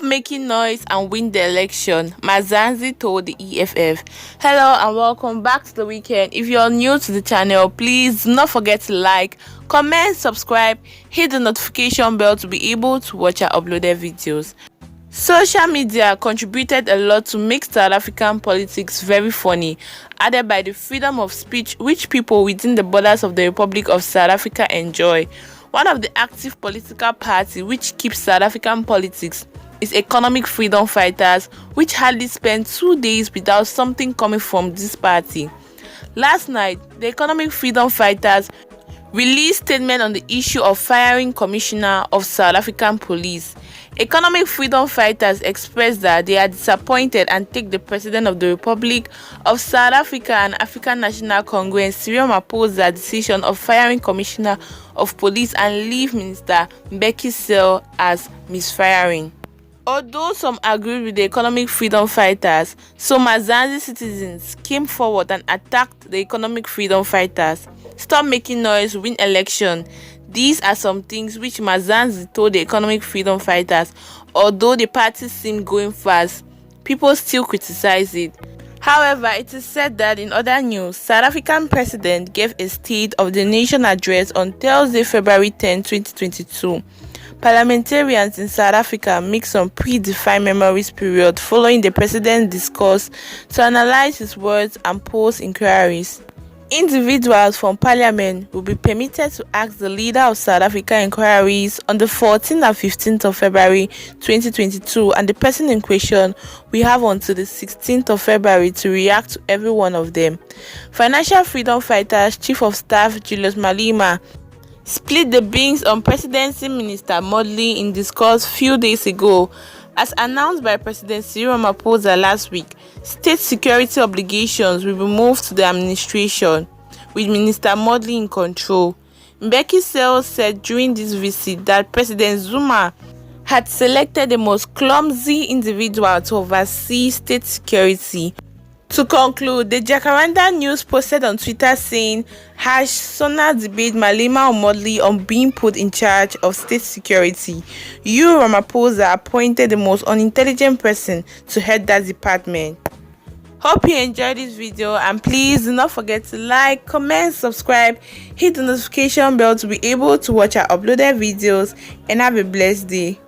making noise and win the election, Mzanzi told the EFF. Hello and welcome back to the weekend. If you're new to the channel, please do not forget to like, comment, subscribe, hit the notification bell to be able to watch our uploaded videos. Social media contributed a lot to make South African politics very funny, added by the freedom of speech which people within the borders of the Republic of South Africa enjoy. One of the active political parties which keeps South African politics is Economic Freedom Fighters, which hardly spend 2 days without something coming from this party. Last night, the Economic Freedom Fighters released statement on the issue of firing Commissioner of South African Police. Economic Freedom Fighters expressed that they are disappointed and take the President of the Republic of South Africa and African National Congress, Cyril Ramaphosa's decision of firing Commissioner of Police and leave Minister Mzanzi as misfiring. Although some agreed with the Economic Freedom Fighters, some Mzanzi citizens came forward and attacked the Economic Freedom Fighters. Stop making noise, win election. These are some things which Mzanzi told the Economic Freedom Fighters. Although the party seemed going fast, people still criticize it. However, it is said that in other news, South African President gave a State of the Nation address on Thursday, February 10, 2022. Parliamentarians in South Africa make some predefined memories period following the president's discourse to analyze his words and pose inquiries. Individuals from Parliament will be permitted to ask the leader of South Africa inquiries on the 14th and 15th of February 2022, and the person in question will have until the 16th of February to react to every one of them. Financial Freedom Fighters Chief of Staff Julius Malema split the beans on Presidency Minister Modley in discourse few days ago. As announced by President Cyril Ramaphosa last week, state security obligations will be moved to the administration, with Minister Modley in control. Mzanzi said during this visit that President Zuma had selected the most clumsy individual to oversee state security. To conclude, the Jacaranda News posted on Twitter saying, #Sona debate Malema or Modley on being put in charge of state security. You, Ramaphosa, appointed the most unintelligent person to head that department. Hope you enjoyed this video, and please do not forget to like, comment, subscribe, hit the notification bell to be able to watch our uploaded videos, and have a blessed day.